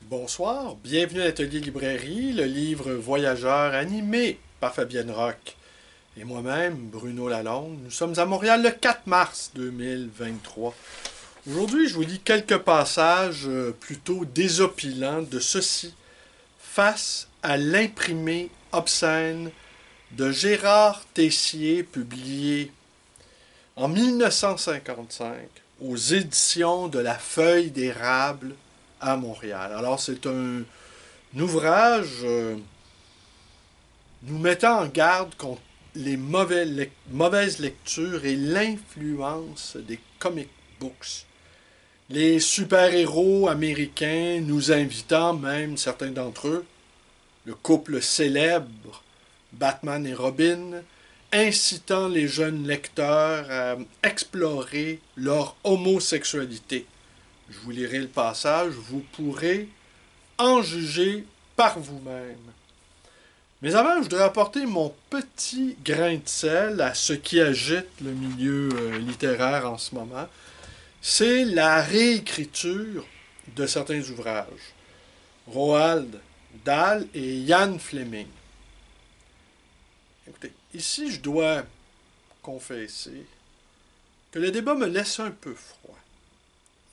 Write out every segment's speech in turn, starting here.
Bonsoir, bienvenue à l'Atelier Librairie, le livre Voyageur animé par Fabienne Roch. Et moi-même, Bruno Lalonde, nous sommes à Montréal le 4 mars 2023. Aujourd'hui, je vous lis quelques passages plutôt désopilants de ceci, face à l'imprimé obscène de Gérard Tessier, publié en 1955 aux éditions de la Feuille d'érable à Montréal. Alors, c'est un ouvrage nous mettant en garde contre les mauvaises lectures et l'influence des comic books. Les super-héros américains nous invitant, même certains d'entre eux, le couple célèbre Batman et Robin, incitant les jeunes lecteurs à explorer leur homosexualité. Je vous lirai le passage, vous pourrez en juger par vous-même. Mais avant, je voudrais apporter mon petit grain de sel à ce qui agite le milieu littéraire en ce moment. C'est la réécriture de certains ouvrages. Roald Dahl et Ian Fleming. Écoutez, ici, je dois confesser que le débat me laisse un peu froid.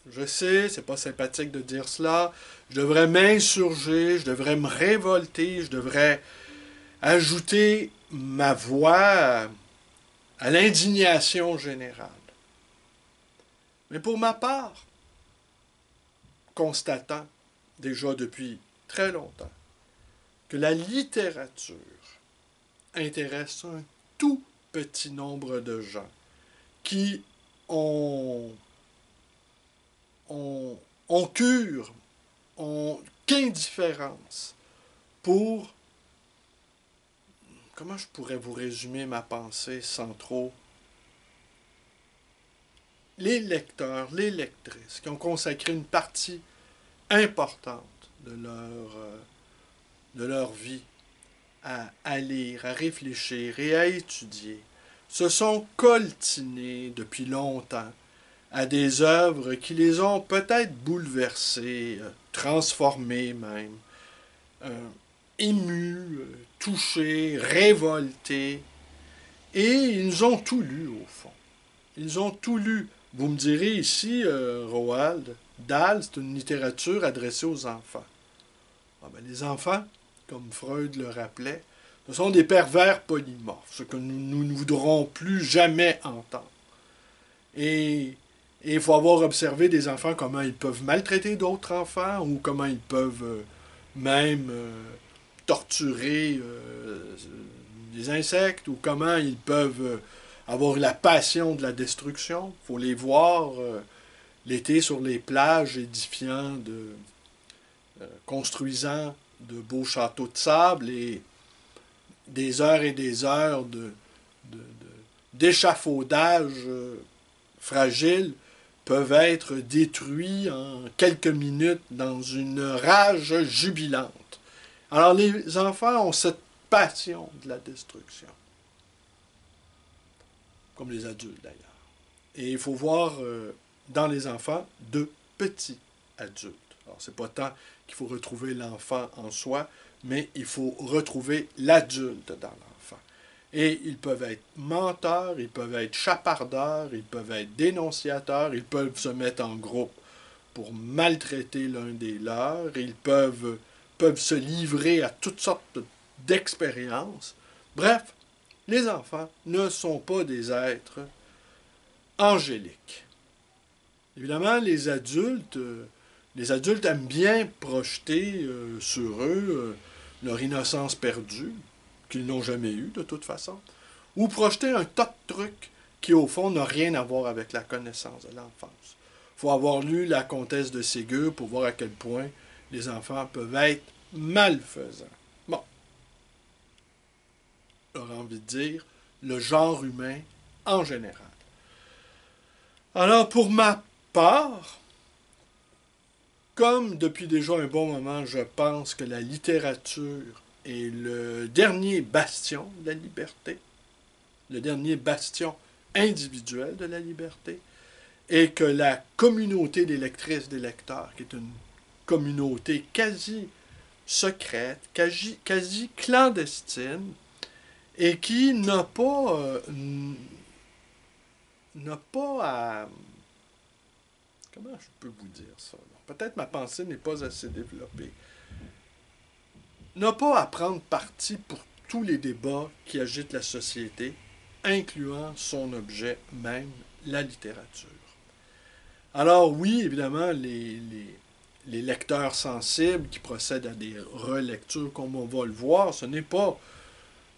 Je sais, c'est pas sympathique de dire cela. Je devrais m'insurger, je devrais me révolter, je devrais ajouter ma voix à l'indignation générale. Mais pour ma part, constatant déjà depuis très longtemps que la littérature intéresse un tout petit nombre de gens qui ont cure, ont qu'indifférence pour... Comment je pourrais vous résumer ma pensée sans trop... Les lecteurs, les lectrices qui ont consacré une partie importante de leur vie à lire, à réfléchir et à étudier, se sont coltinés depuis longtemps à des œuvres qui les ont peut-être bouleversés, transformés même, émus, touchés, révoltés. Et ils ont tout lu, au fond. Ils ont tout lu. Vous me direz ici, Roald Dahl, c'est une littérature adressée aux enfants. Ah ben, les enfants, comme Freud le rappelait, ce sont des pervers polymorphes, ce que nous ne voudrons plus jamais entendre. Et il faut avoir observé des enfants, comment ils peuvent maltraiter d'autres enfants, ou comment ils peuvent même torturer des insectes, ou comment ils peuvent avoir la passion de la destruction. Il faut les voir l'été sur les plages, édifiant, construisant de beaux châteaux de sable et des heures d'échafaudage fragile peuvent être détruits en quelques minutes dans une rage jubilante. Alors les enfants ont cette passion de la destruction, comme les adultes d'ailleurs. Et il faut voir dans les enfants de petits adultes. Alors c'est pas tant qu'il faut retrouver l'enfant en soi, mais il faut retrouver l'adulte dans l'enfant. Et ils peuvent être menteurs, ils peuvent être chapardeurs, ils peuvent être dénonciateurs, ils peuvent se mettre en groupe pour maltraiter l'un des leurs, ils peuvent se livrer à toutes sortes d'expériences. Bref, les enfants ne sont pas des êtres angéliques. Évidemment, les adultes aiment bien projeter sur eux leur innocence perdue, qu'ils n'ont jamais eue de toute façon, ou projeter un tas de trucs qui, au fond, n'ont rien à voir avec la connaissance de l'enfance. Il faut avoir lu La Comtesse de Ségur pour voir à quel point les enfants peuvent être malfaisants. Bon, j'aurais envie de dire le genre humain en général. Alors, pour ma part, comme depuis déjà un bon moment, je pense que la littérature est le dernier bastion de la liberté, le dernier bastion individuel de la liberté, et que la communauté des lectrices, des lecteurs, qui est une communauté quasi secrète, quasi clandestine, et qui n'a pas à... Comment je peux vous dire ça? Peut-être ma pensée n'est pas assez développée. N'a pas à prendre parti pour tous les débats qui agitent la société, incluant son objet même, la littérature. Alors oui, évidemment, les lecteurs sensibles qui procèdent à des relectures, comme on va le voir, ce n'est pas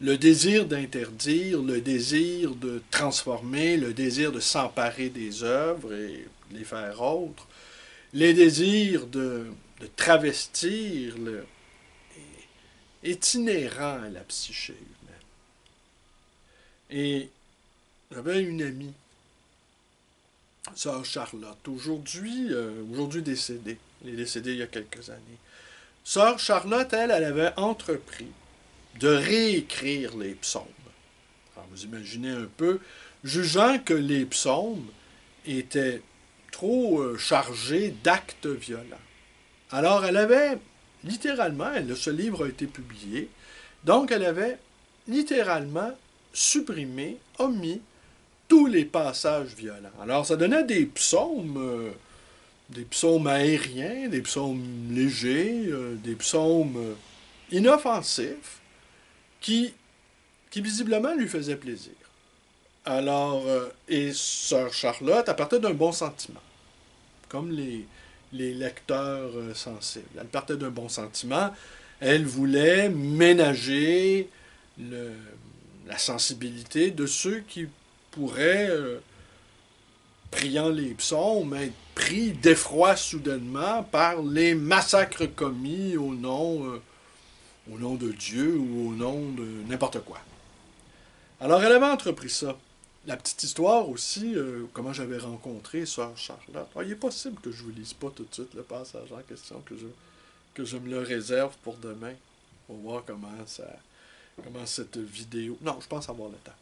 le désir d'interdire, le désir de transformer, le désir de s'emparer des œuvres et les faire autres, les désirs de travestir est inhérent à la psyché humaine. Et j'avais une amie, sœur Charlotte, aujourd'hui décédée. Elle est décédée il y a quelques années. Sœur Charlotte, elle avait entrepris de réécrire les psaumes. Alors, vous imaginez un peu, jugeant que les psaumes étaient trop chargés d'actes violents. Alors, elle avait littéralement, ce livre a été publié, donc elle avait littéralement supprimé, omis tous les passages violents. Alors, ça donnait des psaumes aériens, des psaumes légers, des psaumes inoffensifs, qui visiblement lui faisaient plaisir. Alors, et sœur Charlotte, elle partait d'un bon sentiment, comme les lecteurs sensibles. Elle partait d'un bon sentiment, elle voulait ménager la sensibilité de ceux qui pourraient, priant les psaumes, être pris d'effroi soudainement par les massacres commis au nom de Dieu ou au nom de n'importe quoi. Alors elle avait entrepris ça. La petite histoire aussi, comment j'avais rencontré sœur Charlotte. Il est possible que je ne vous lise pas tout de suite le passage en question, que je me le réserve pour demain. On va voir comment cette vidéo... Non, je pense avoir le temps.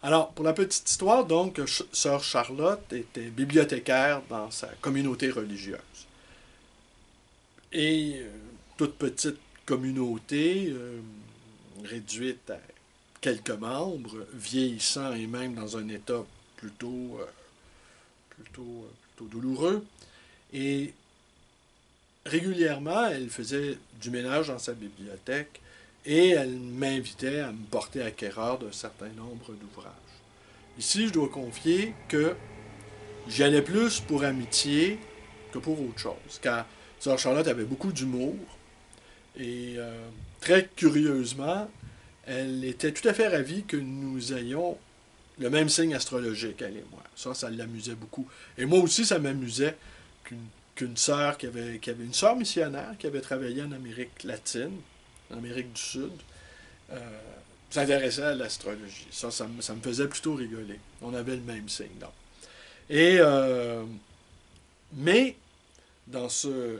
Alors, pour la petite histoire, donc, sœur Charlotte était bibliothécaire dans sa communauté religieuse. Et toute petite communauté, réduite à quelques membres, vieillissant et même dans un état plutôt douloureux. Et régulièrement, elle faisait du ménage dans sa bibliothèque et elle m'invitait à me porter acquéreur d'un certain nombre d'ouvrages. Ici, je dois confier que j'y allais plus pour amitié que pour autre chose, car sœur Charlotte avait beaucoup d'humour et très curieusement, elle était tout à fait ravie que nous ayons le même signe astrologique, elle et moi. Ça l'amusait beaucoup. Et moi aussi, ça m'amusait qu'une sœur qui avait une sœur missionnaire qui avait travaillé en Amérique latine, en Amérique du Sud, s'intéressait à l'astrologie. Ça me faisait plutôt rigoler. On avait le même signe, donc. Et, mais, dans ce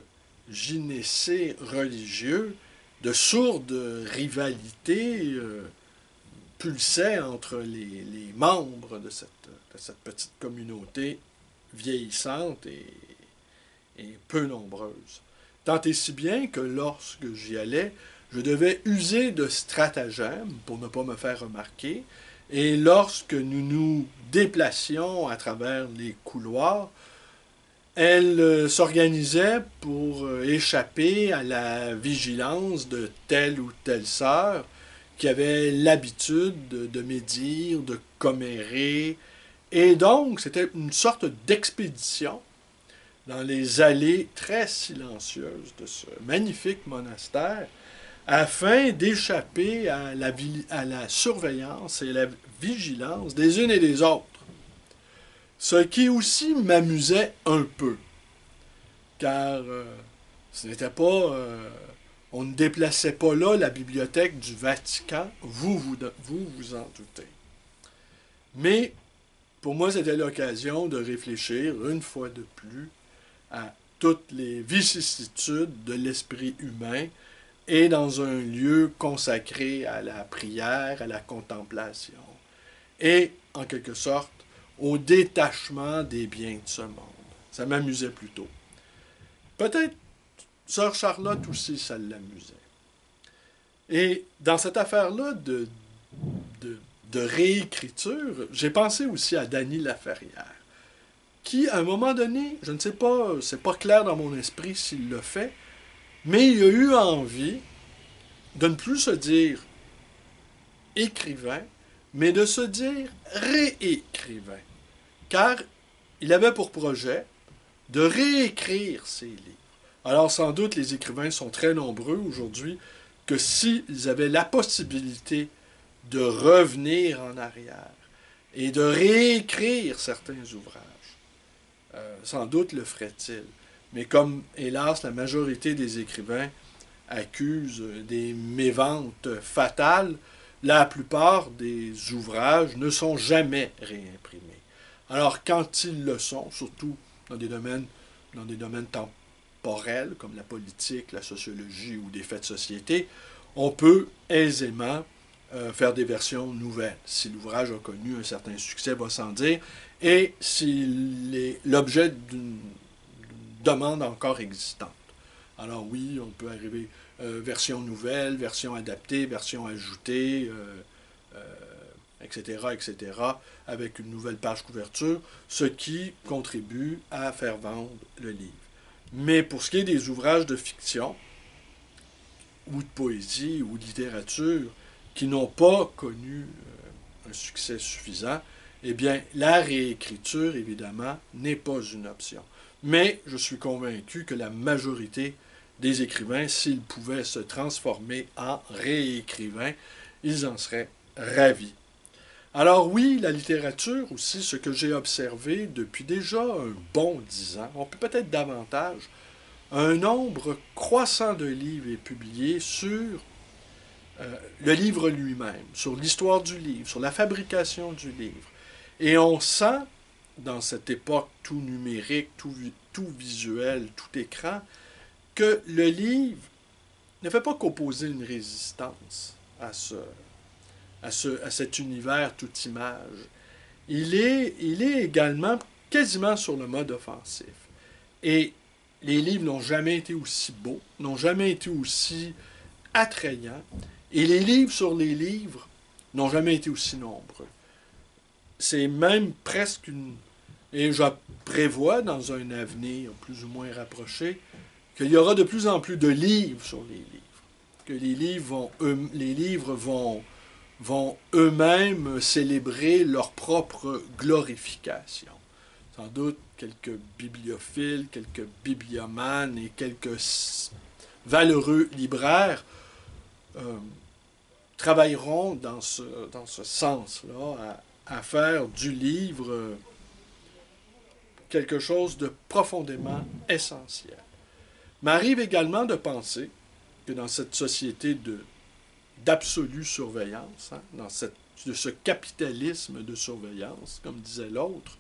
gynécée religieux, de sourdes rivalités pulsaient entre les membres de cette petite communauté vieillissante et peu nombreuse. Tant et si bien que lorsque j'y allais, je devais user de stratagèmes pour ne pas me faire remarquer, et lorsque nous nous déplacions à travers les couloirs, elle s'organisait pour échapper à la vigilance de telle ou telle sœur qui avait l'habitude de médire, de commérer, et donc c'était une sorte d'expédition dans les allées très silencieuses de ce magnifique monastère, afin d'échapper à la surveillance et la vigilance des unes et des autres. Ce qui aussi m'amusait un peu, car ce n'était pas... on ne déplaçait pas là la bibliothèque du Vatican, vous vous en doutez. Mais pour moi, c'était l'occasion de réfléchir une fois de plus à toutes les vicissitudes de l'esprit humain et dans un lieu consacré à la prière, à la contemplation et, en quelque sorte, au détachement des biens de ce monde. Ça m'amusait plutôt. Peut-être Sœur Charlotte aussi, ça l'amusait. Et dans cette affaire-là de, de réécriture, j'ai pensé aussi à Dany Laferrière, qui, à un moment donné, je ne sais pas, c'est pas clair dans mon esprit s'il le fait, mais il a eu envie de ne plus se dire écrivain, mais de se dire réécrivain. Car il avait pour projet de réécrire ses livres. Alors sans doute les écrivains sont très nombreux aujourd'hui que s'ils avaient la possibilité de revenir en arrière et de réécrire certains ouvrages, sans doute le feraient-ils. Mais comme, hélas, la majorité des écrivains accusent des méventes fatales, la plupart des ouvrages ne sont jamais réimprimés. Alors, quand ils le sont, surtout dans des domaines temporels, comme la politique, la sociologie ou des faits de société, on peut aisément faire des versions nouvelles. Si l'ouvrage a connu un certain succès, va sans dire, et s'il est l'objet d'une demande encore existante. Alors oui, on peut arriver version nouvelle, version adaptée, version ajoutée, etc., etc., avec une nouvelle page couverture, ce qui contribue à faire vendre le livre. Mais pour ce qui est des ouvrages de fiction, ou de poésie, ou de littérature, qui n'ont pas connu un succès suffisant, eh bien, la réécriture, évidemment, n'est pas une option. Mais je suis convaincu que la majorité des écrivains, s'ils pouvaient se transformer en réécrivains, ils en seraient ravis. Alors oui, la littérature aussi, ce que j'ai observé depuis déjà un bon 10 ans, on peut peut-être davantage, un nombre croissant de livres est publié sur le livre lui-même, sur l'histoire du livre, sur la fabrication du livre. Et on sent, dans cette époque tout numérique, tout visuel, tout écran, que le livre ne fait pas qu'opposer une résistance à cet univers toute image. Il est également quasiment sur le mode offensif. Et les livres n'ont jamais été aussi beaux, n'ont jamais été aussi attrayants, et les livres sur les livres n'ont jamais été aussi nombreux. C'est même presque une... Et je prévois dans un avenir plus ou moins rapproché qu'il y aura de plus en plus de livres sur les livres, que les livres vont eux-mêmes célébrer leur propre glorification. Sans doute quelques bibliophiles, quelques bibliomanes et quelques valeureux libraires travailleront dans ce sens-là, à faire du livre quelque chose de profondément essentiel. M'arrive également de penser que dans cette société d'absolue surveillance, de ce capitalisme de surveillance, comme disait l'autre,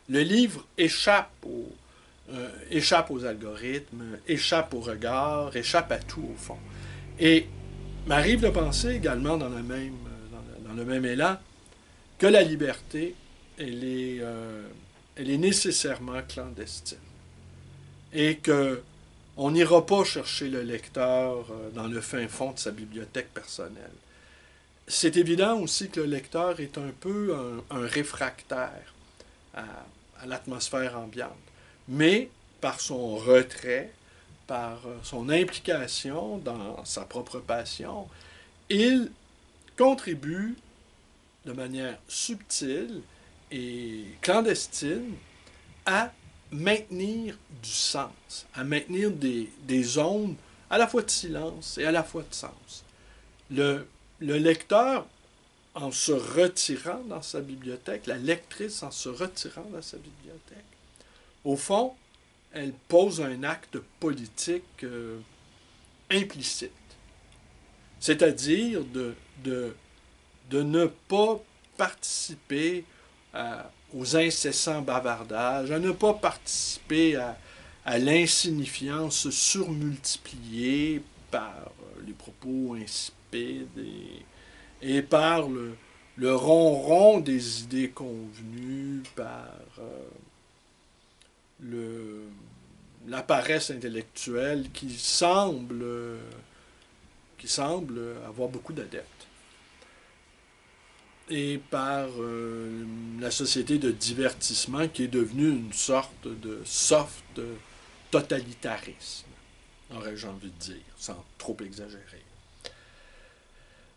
le livre échappe aux algorithmes, échappe au regard, échappe à tout au fond. Et m'arrive de penser également dans le même élan que la liberté, elle est nécessairement clandestine. Et que on n'ira pas chercher le lecteur dans le fin fond de sa bibliothèque personnelle. C'est évident aussi que le lecteur est un peu un réfractaire à l'atmosphère ambiante. Mais par son retrait, par son implication dans sa propre passion, il contribue de manière subtile et clandestine à maintenir du sens, à maintenir des zones à la fois de silence et à la fois de sens. Le lecteur, en se retirant dans sa bibliothèque, la lectrice en se retirant dans sa bibliothèque, au fond, elle pose un acte politique implicite. C'est-à-dire de ne pas participer aux incessants bavardages, à ne pas participer à l'insignifiance surmultipliée par les propos insipides et par le ronron des idées convenues, par la paresse intellectuelle qui semble avoir beaucoup d'adeptes. Et par la société de divertissement qui est devenue une sorte de soft totalitarisme, aurais-je envie de dire, sans trop exagérer.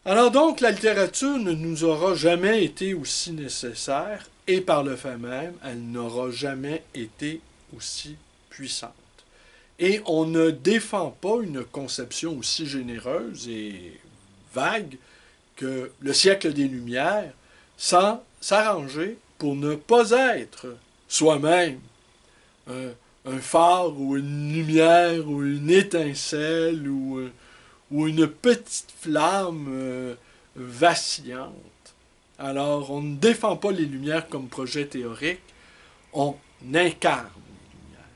Alors donc, la littérature ne nous aura jamais été aussi nécessaire, et par le fait même, elle n'aura jamais été aussi puissante. Et on ne défend pas une conception aussi généreuse et vague que le siècle des Lumières, sans s'arranger pour ne pas être soi-même un phare ou une lumière ou une étincelle ou une petite flamme vacillante. Alors, on ne défend pas les Lumières comme projet théorique, on incarne les Lumières.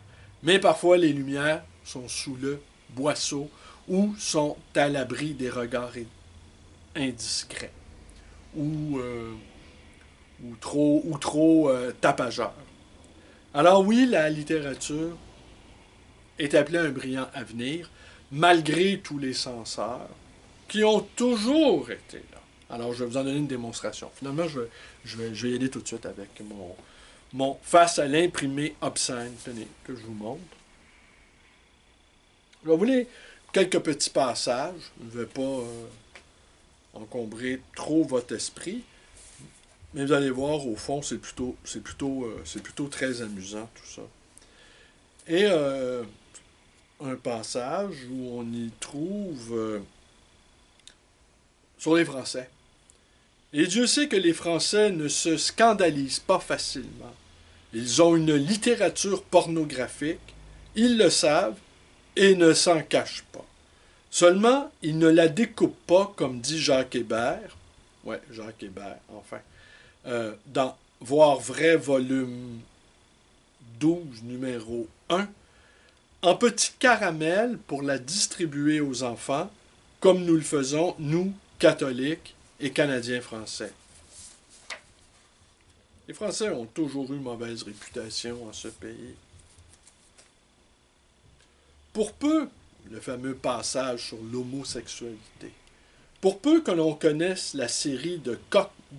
Mais parfois, les Lumières sont sous le boisseau ou sont à l'abri des regards indiscrets ou trop tapageurs. Alors oui, la littérature est appelée un brillant avenir, malgré tous les censeurs qui ont toujours été là. Alors, je vais vous en donner une démonstration. Finalement, je vais y aller tout de suite avec mon face à l'imprimé obscène. Tenez, que je vous montre. Je vais vous lire quelques petits passages. Je ne vais pas encombrer trop votre esprit. Mais vous allez voir, au fond, c'est plutôt très amusant, tout ça. Et un passage où on y trouve sur les Français. Et Dieu sait que les Français ne se scandalisent pas facilement. Ils ont une littérature pornographique, ils le savent et ne s'en cachent pas. Seulement, ils ne la découpent pas, comme dit Jacques Hébert, ouais, Jacques Hébert, enfin, dans Voir vrai, volume 12, numéro 1, en petits caramels pour la distribuer aux enfants, comme nous le faisons, nous, catholiques et Canadiens français. Les Français ont toujours eu mauvaise réputation en ce pays. Pour peu, le fameux passage sur l'homosexualité, pour peu que l'on connaisse la série de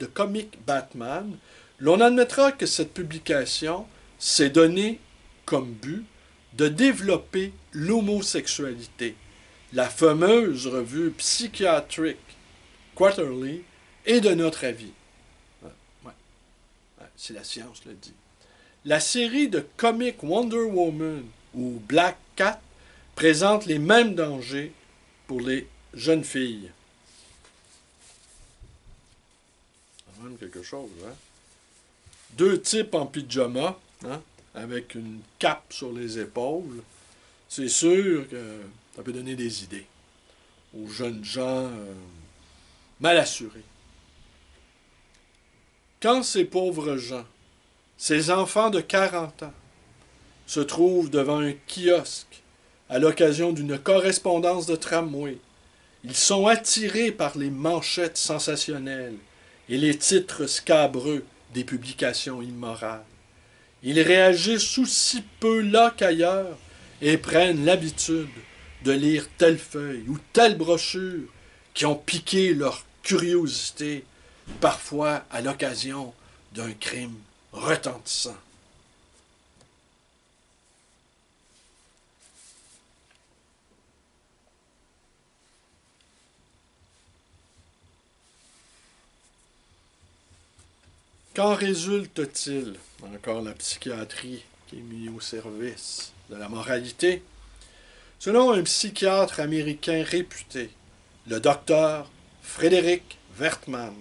comics Batman, l'on admettra que cette publication s'est donnée comme but de développer l'homosexualité. La fameuse revue Psychiatric Quarterly est de notre avis. Ouais, c'est la science le dit. La série de comics Wonder Woman ou Black Cat présente les mêmes dangers pour les jeunes filles. C'est même quelque chose, hein? Deux types en pyjama, hein, avec une cape sur les épaules. C'est sûr que ça peut donner des idées aux jeunes gens mal assurés. Quand ces pauvres gens, ces enfants de 40 ans, se trouvent devant un kiosque à l'occasion d'une correspondance de tramway, ils sont attirés par les manchettes sensationnelles et les titres scabreux des publications immorales. Ils réagissent aussi peu là qu'ailleurs et prennent l'habitude de lire telle feuille ou telle brochure qui ont piqué leur curiosité, parfois à l'occasion d'un crime retentissant. Qu'en résulte-t-il? Encore la psychiatrie qui est mise au service de la moralité. Selon un psychiatre américain réputé, le docteur Frédéric Wertmann,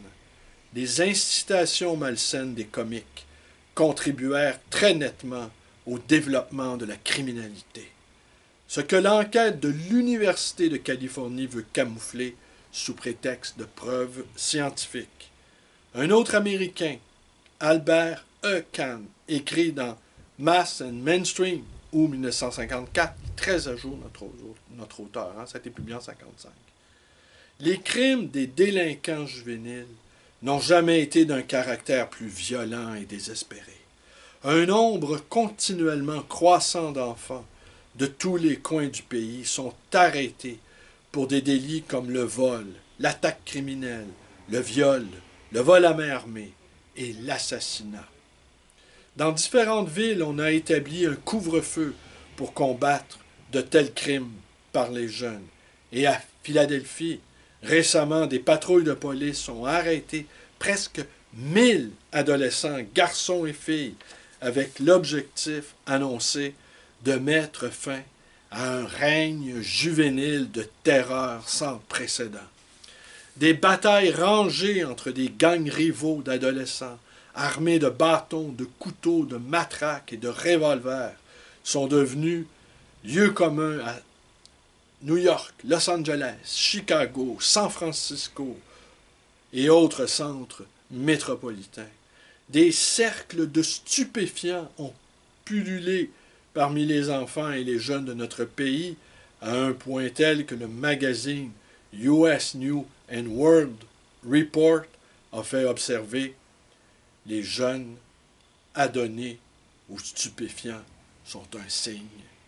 les incitations malsaines des comiques contribuèrent très nettement au développement de la criminalité. Ce que l'enquête de l'Université de Californie veut camoufler sous prétexte de preuves scientifiques. Un autre Américain, Albert E. Kahn, écrit dans Mass and Mainstream, ou 1954, très à jour notre auteur, hein, ça a été publié en 1955. Les crimes des délinquants juvéniles n'ont jamais été d'un caractère plus violent et désespéré. Un nombre continuellement croissant d'enfants de tous les coins du pays sont arrêtés pour des délits comme le vol, l'attaque criminelle, le viol, le vol à main armée et l'assassinat. Dans différentes villes, on a établi un couvre-feu pour combattre de tels crimes par les jeunes. Et à Philadelphie, récemment, des patrouilles de police ont arrêté presque 1000 adolescents, garçons et filles, avec l'objectif annoncé de mettre fin à un règne juvénile de terreur sans précédent. Des batailles rangées entre des gangs rivaux d'adolescents, armés de bâtons, de couteaux, de matraques et de revolvers, sont devenus lieux communs à New York, Los Angeles, Chicago, San Francisco et autres centres métropolitains. Des cercles de stupéfiants ont pullulé parmi les enfants et les jeunes de notre pays à un point tel que le magazine US News and World Report a fait observer les jeunes adonnés aux stupéfiants sont un signe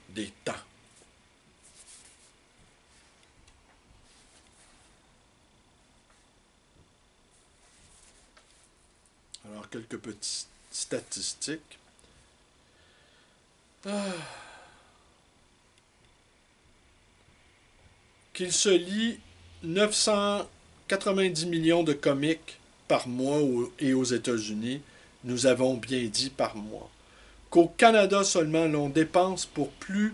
des temps. Alors, quelques petites statistiques. Qu'il se lit 990 millions de comics par mois et aux États-Unis, nous avons bien dit par mois. Qu'au Canada seulement, l'on dépense pour plus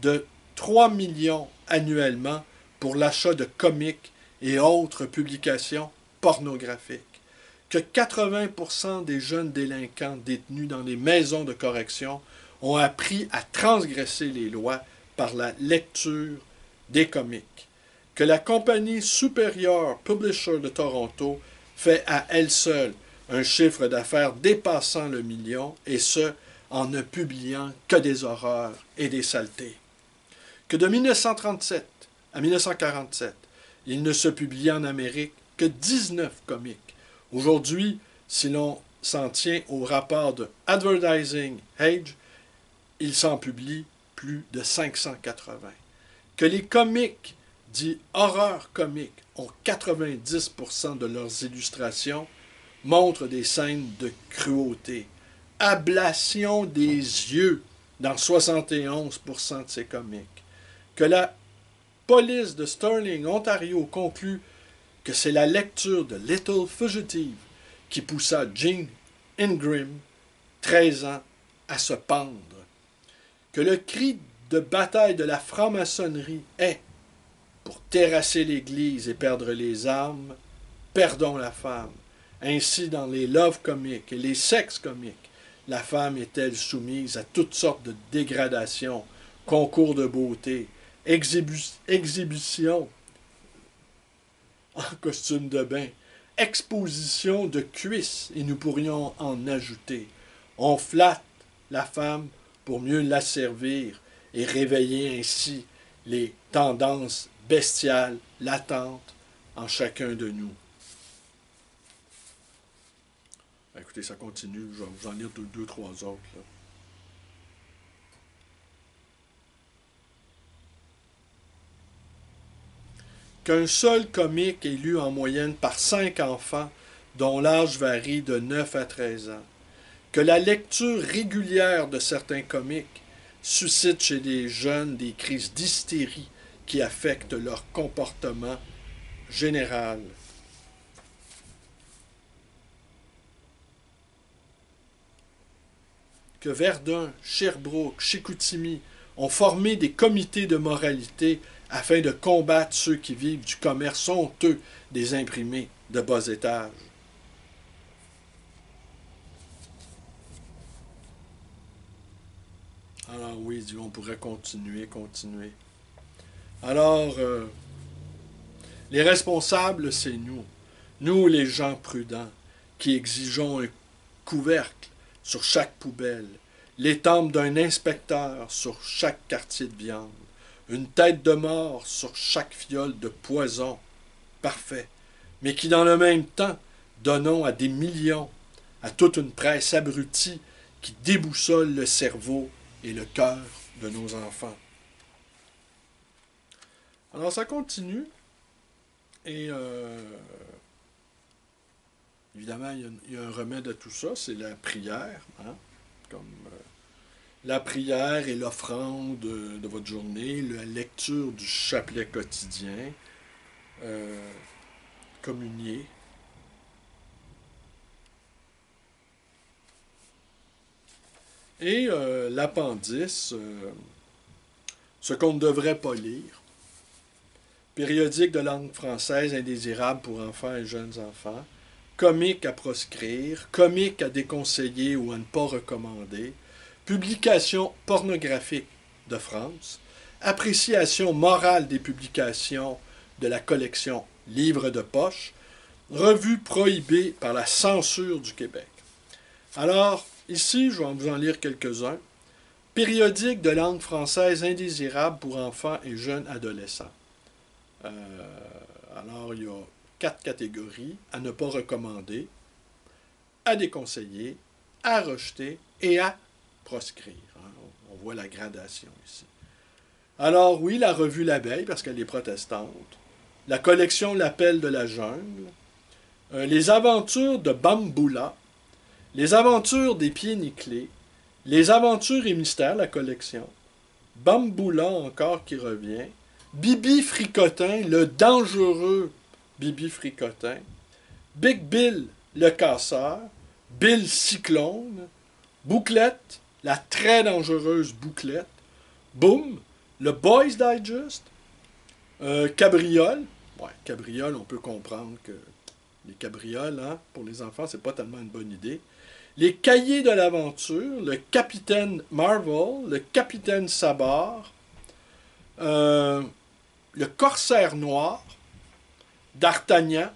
de 3 millions annuellement pour l'achat de comics et autres publications pornographiques. Que 80% des jeunes délinquants détenus dans les maisons de correction ont appris à transgresser les lois par la lecture des comics. Que la compagnie Superior Publisher de Toronto fait à elle seule un chiffre d'affaires dépassant le million, et ce, en ne publiant que des horreurs et des saletés. Que de 1937 à 1947, il ne se publiait en Amérique que 19 comics. Aujourd'hui, si l'on s'en tient au rapport de Advertising Age, il s'en publie plus de 580. Que les comics, dits horreurs comiques, ont 90% de leurs illustrations, montrent des scènes de cruauté. Ablation des yeux dans 71% de ces comics. Que la police de Sterling, Ontario, conclut que c'est la lecture de Little Fugitive qui poussa Jean Ingram, 13 ans, à se pendre. Que le cri de bataille de la franc-maçonnerie est « Pour terrasser l'Église et perdre les âmes, perdons la femme ». Ainsi, dans les love comics et les sex comics, la femme est-elle soumise à toutes sortes de dégradations, concours de beauté, exhibitions en costume de bain, exposition de cuisses, et nous pourrions en ajouter. On flatte la femme pour mieux l'asservir et réveiller ainsi les tendances bestiales latentes en chacun de nous. Écoutez, ça continue, je vais vous en lire deux, trois autres, là. Qu'un seul comique est lu en moyenne par 5 enfants dont l'âge varie de 9 à 13 ans. Que la lecture régulière de certains comiques suscite chez les jeunes des crises d'hystérie qui affectent leur comportement général. Que Verdun, Sherbrooke, Chicoutimi ont formé des comités de moralité afin de combattre ceux qui vivent du commerce honteux des imprimés de bas étage. Alors oui, on pourrait continuer. Alors, les responsables, c'est nous. Nous, les gens prudents, qui exigeons un couvercle sur chaque poubelle, l'étampe d'un inspecteur sur chaque quartier de viande, une tête de mort sur chaque fiole de poison, parfait, mais qui dans le même temps donnons à des millions, à toute une presse abrutie qui déboussole le cerveau et le cœur de nos enfants. Alors ça continue. Et évidemment, il y a un remède à tout ça, c'est la prière. Hein? Comme la prière et l'offrande de votre journée, la lecture du chapelet quotidien, communier. Et l'appendice, ce qu'on ne devrait pas lire. Périodique de langue française indésirable pour enfants et jeunes enfants. Comique à proscrire. Comique à déconseiller ou à ne pas recommander. Publication pornographique de France. Appréciation morale des publications de la collection Livres de poche. Revue prohibée par la censure du Québec. Alors, ici, je vais vous en lire quelques-uns. Périodique de langue française indésirable pour enfants et jeunes adolescents. Alors, il y a 4 catégories. À ne pas recommander, à déconseiller, à rejeter et à proscrire. Hein. On voit la gradation ici. Alors, oui, la revue L'Abeille, parce qu'elle est protestante. La collection L'Appel de la jungle. Les aventures de Bamboula. Les aventures des pieds nickelés. Les aventures et mystères, la collection. Bamboula encore qui revient. Bibi Fricotin, le dangereux Bibi Fricotin. Big Bill, le casseur. Bill Cyclone. Bouclette, la très dangereuse Bouclette. Boom, le Boys Digest. Cabriole. Ouais, cabriole, on peut comprendre que les cabrioles, hein, pour les enfants, c'est pas tellement une bonne idée. Les cahiers de l'aventure, le Capitaine Marvel, le Capitaine Sabard, le Corsaire Noir, D'Artagnan,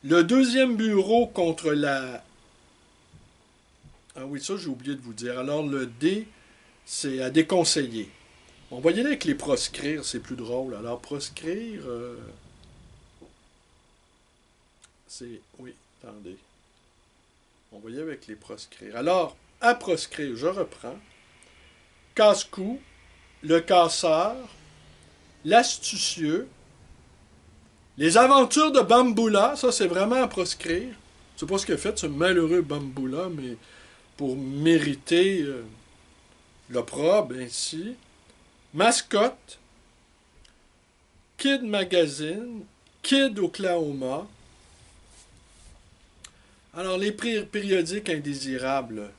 le deuxième bureau contre la... Ah oui, ça j'ai oublié de vous dire. Alors le D, c'est à déconseiller. On va y aller avec les proscrire, c'est plus drôle. Alors proscrire, c'est... Oui, attendez. On va y aller avec les proscrire. Alors, à proscrire, je reprends. Casse-cou, le casseur, l'astucieux, les aventures de Bamboula, ça c'est vraiment à proscrire. Je sais pas ce qu'il a fait, ce malheureux Bamboula, mais pour mériter l'opprobre ainsi. Mascotte, Kid Magazine, Kid Oklahoma. Alors, les périodiques indésirables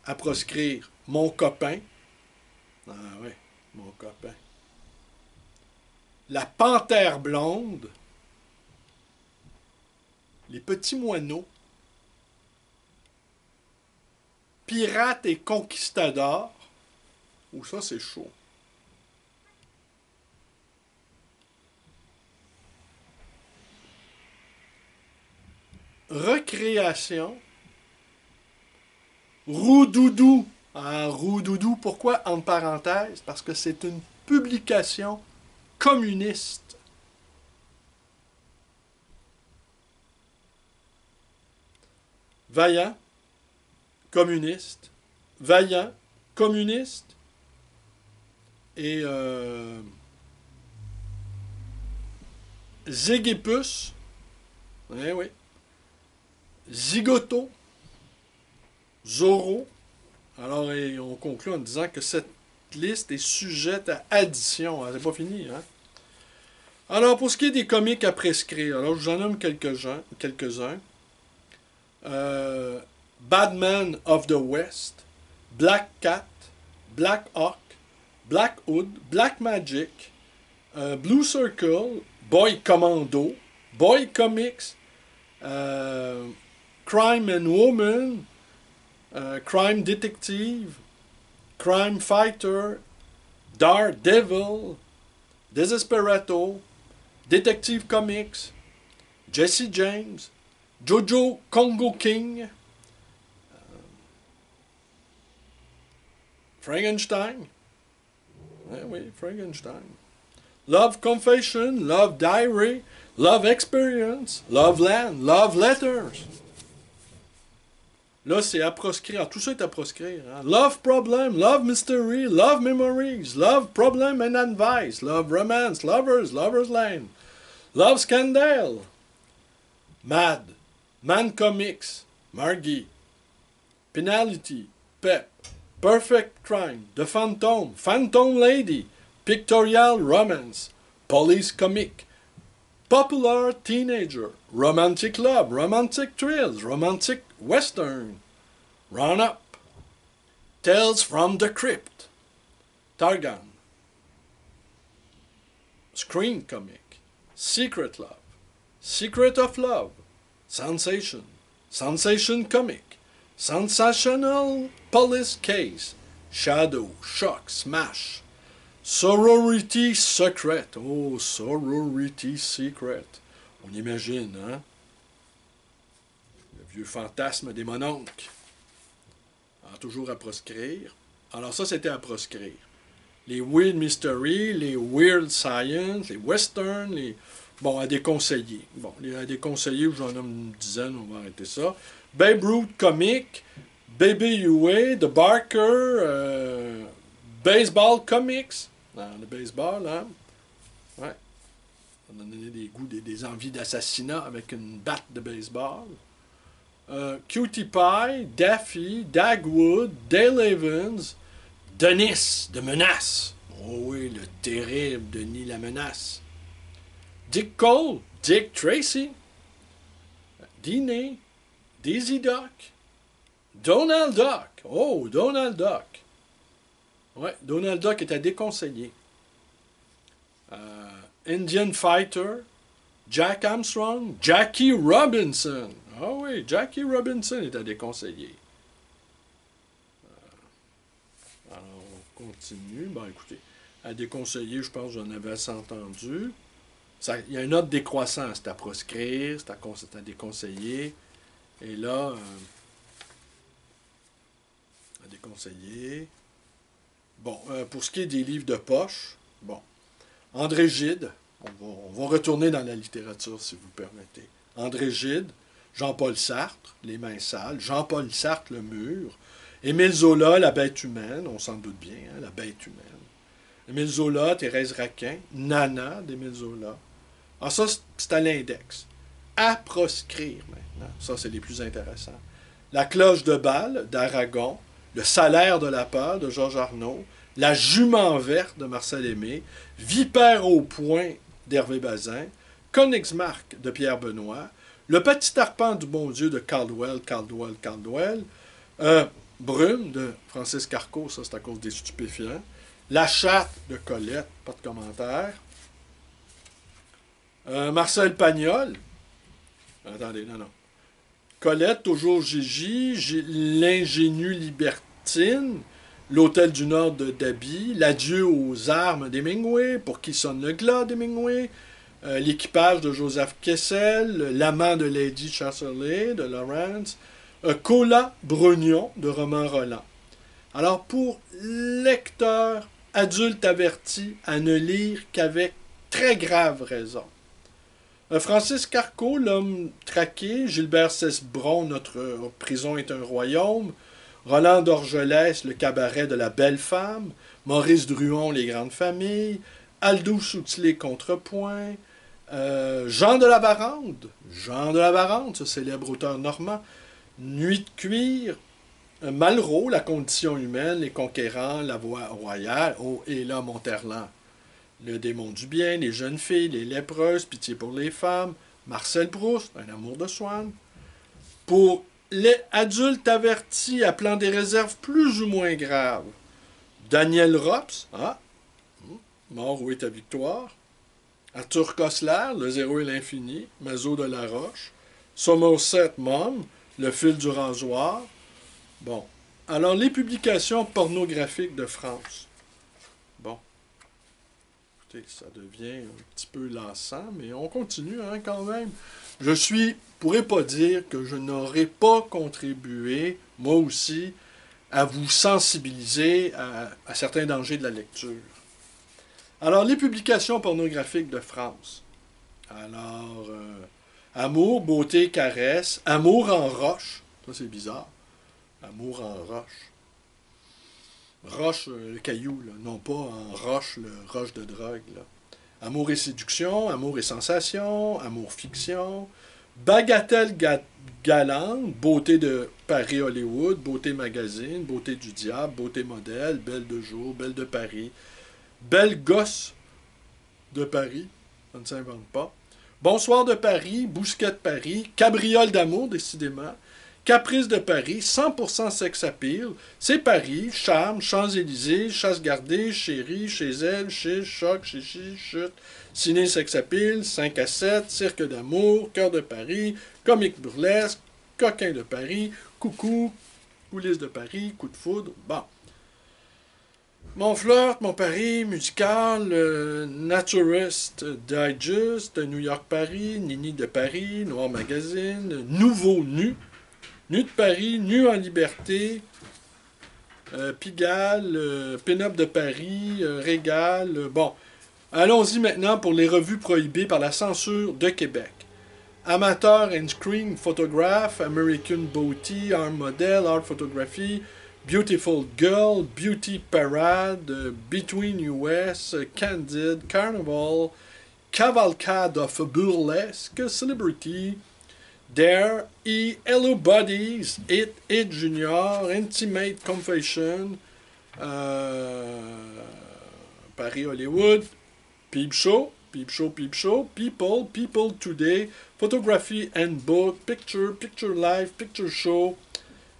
à proscrire. Mon copain. Ah oui, mon copain. La panthère blonde. Les petits moineaux. Pirates et conquistadors. Oh, ça, c'est chaud. Recréation. Roudoudou. Ah, Roudoudou, pourquoi en parenthèse? Parce que c'est une publication communiste. Vaillant, communiste. Vaillant, communiste. Et Zégépus. Eh oui. Zigoto. Zorro. Alors, on conclut en disant que cette liste est sujette à addition. C'est pas fini, hein? Alors, pour ce qui est des comiques à prescrire, alors je vous en nomme quelques-uns. Batman of the West, Black Cat, Black Hawk, Black Hood, Black Magic, Blue Circle, Boy Commando, Boy Comics, Crime and Woman, Crime Detective, Crime Fighter, Daredevil, Desperado, Detective Comics, Jesse James, Jojo Congo King, Frankenstein. Eh oui, Frankenstein. Love Confession, Love Diary, Love Experience, Love Land, Love Letters. Là, c'est à proscrire. Tout ça est à proscrire. Hein. Love problem, love mystery, love memories, love problem and advice, love romance, lovers, lovers lane, love scandal, mad, man comics, Margie, penalty, pep, perfect crime, the phantom, phantom lady, pictorial romance, police comic, popular teenager, romantic love, romantic thrills, romantic western, run up, tales from the crypt, Targan, screen comic, secret love, secret of love, sensation, sensation comic, sensational police case, shadow, shock, smash, sorority secret. Oh, sorority secret. On imagine, hein? Le vieux fantasme des mononcles. Alors, toujours à proscrire. Alors ça, c'était à proscrire. Les weird mystery, les weird science, les western, les... Bon, à déconseiller. Bon, à déconseiller, j'en ai une dizaine, on va arrêter ça. Babe Ruth comic, Baby UA, The Barker, Baseball Comics. Le baseball, hein? Ouais. On a donné des goûts, des envies d'assassinat avec une batte de baseball. Cutie Pie, Daffy, Dagwood, Dale Evans, Denis de Menace. Oh oui, le terrible Denis la Menace. Dick Cole, Dick Tracy, Dini, Daisy Duck, Donald Duck. Oh, Donald Duck. Ouais, Donald Duck est à déconseiller. Indian Fighter, Jack Armstrong, Jackie Robinson. Ah oui, Jackie Robinson est à déconseiller. Alors, on continue. Bon, écoutez, à déconseiller, je pense que j'en avais assez entendu. Il y a une note décroissance, c'est à proscrire, c'est à déconseiller. Et là, à déconseiller. Bon, pour ce qui est des livres de poche, bon, André Gide, on va retourner dans la littérature si vous permettez. André Gide, Jean-Paul Sartre, Les mains sales, Jean-Paul Sartre, Le mur, Émile Zola, La bête humaine, on s'en doute bien, hein, La bête humaine. Émile Zola, Thérèse Raquin, Nana d'Émile Zola. Alors ça, c'est à l'index. À proscrire maintenant. Ça, c'est les plus intéressants. La cloche de Bâle d'Aragon, Le salaire de la peur de Georges Arnaud, La jument verte de Marcel Aimé, Vipère au poing d'Hervé Bazin, Königsmarck de Pierre Benoît, Le petit arpent du bon Dieu de Caldwell, Brume de Francis Carco, ça c'est à cause des stupéfiants, La chatte de Colette, pas de commentaire, Marcel Pagnol, attendez, non. Colette, toujours Gigi, L'ingénue libertine, L'hôtel du Nord de Dabi, L'adieu aux armes d'Hemingway, Pour qui sonne le glas d'Hemingway, L'équipage de Joseph Kessel, L'amant de Lady Chatterley de Lawrence, Cola Brognon de Romain Roland. Alors, pour lecteurs adultes avertis à ne lire qu'avec très grave raison. Francis Carco, L'homme traqué, Gilbert Cesbron, Notre prison est un royaume, Roland d'Orgelès, Le cabaret de la belle femme, Maurice Druon, Les grandes familles, Aldous Huxley, Contrepoint, Jean de la Barande, ce célèbre auteur normand, Nuit de cuir, Malraux, La condition humaine, Les conquérants, La voie royale, oh, et là, Monterland. Le démon du bien, Les jeunes filles, Les lépreuses, Pitié pour les femmes, Marcel Proust, Un amour de Swann. Pour les adultes avertis appelant des réserves plus ou moins graves, Daniel Rops, Mort où est ta victoire, Arthur Koestler, Le zéro et l'infini, Mazo de la Roche, Somerset Maugham, Le fil du rasoir. Bon. Alors, les publications pornographiques de France. Bon. Ça devient un petit peu lassant, mais on continue quand même. Je pourrais pas dire que je n'aurais pas contribué, moi aussi, à vous sensibiliser à certains dangers de la lecture. Alors, les publications pornographiques de France. Alors, Amour, beauté, caresse, Amour en roche, ça c'est bizarre. Amour en roche. Roche, le caillou, là, non pas en roche, le roche de drogue. Là. Amour et séduction, amour et sensation, amour fiction, bagatelle galante, beauté de Paris Hollywood, beauté magazine, beauté du diable, beauté modèle, belle de jour, belle de Paris, belle gosse de Paris, ça ne s'invente pas. Bonsoir de Paris, bousquet de Paris, cabriole d'amour, décidément. Caprice de Paris, 100% sex appeal. C'est Paris, charme, Champs-Élysées, chasse gardée, chérie, chez elle, chez choc, chez chute. Ciné sex appeal, 5 à 7, cirque d'amour, cœur de Paris, comique burlesque, coquin de Paris, coucou, coulisses de Paris, coup de foudre. Bon. Mon flirt, mon Paris, musical, Naturist Digest, New York Paris, Nini de Paris, Noir Magazine, Nouveau Nu, Nu de Paris, Nu en liberté, Pigalle, Pin-up de Paris, Régal. Bon, allons-y maintenant pour les revues prohibées par la censure de Québec. Amateur and Screen Photograph, American Beauty, Art Model, Art Photography, Beautiful Girl, Beauty Parade, Between US, Candid, Carnival, Cavalcade of Burlesque, Celebrity, Dare, Hello Buddies, It Junior, Intimate Confession, Paris Hollywood, Peep Show, People Today, Photography and Book, Picture Life, Picture Show,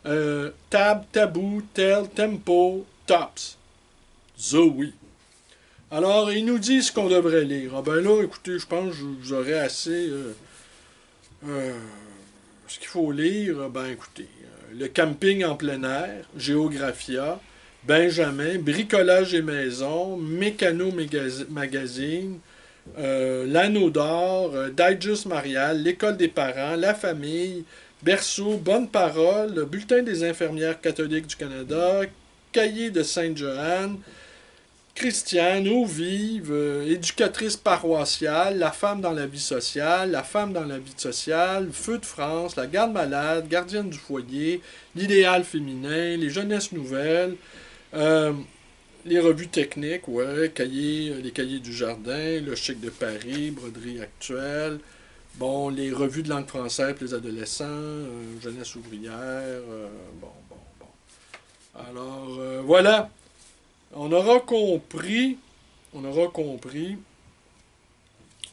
Taboo, Tell, Tempo, Tops. Zoe. Alors, ils nous disent ce qu'on devrait lire. Ah ben là, écoutez, je pense que vous aurez assez... ce qu'il faut lire, ben écoutez, le camping en plein air, Géographia, Benjamin, Bricolage et maison, Mécano Magazine, L'Anneau d'or, Digest Marial, L'École des parents, La famille, Berceau, Bonne parole, Bulletin des infirmières catholiques du Canada, Cahier de Sainte-Joanne, Christiane, Eau vive, éducatrice paroissiale, La femme dans la vie sociale, La femme dans la vie sociale, Feu de France, La garde malade, Gardienne du foyer, L'idéal féminin, Les jeunesses nouvelles, les revues techniques, ouais, les cahiers du jardin, Le chic de Paris, Broderie actuelle, bon, les revues de langue française pour les adolescents, Jeunesse ouvrière, bon. Alors, voilà. On aura compris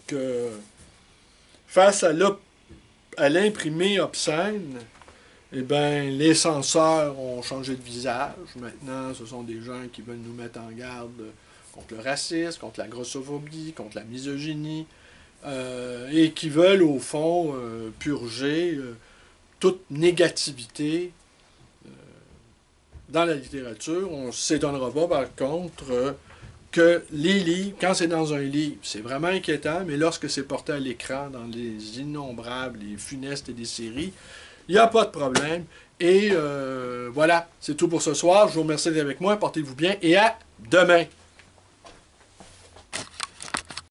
que face à l'imprimé obscène, eh ben, les censeurs ont changé de visage. Maintenant, ce sont des gens qui veulent nous mettre en garde contre le racisme, contre la grossophobie, contre la misogynie, et qui veulent, au fond, purger toute négativité dans la littérature. On ne s'étonnera pas, par contre, que les livres, quand c'est dans un livre, c'est vraiment inquiétant, mais lorsque c'est porté à l'écran, dans les innombrables, les funestes et des séries, il n'y a pas de problème. Et voilà, c'est tout pour ce soir. Je vous remercie d'être avec moi. Portez-vous bien et à demain.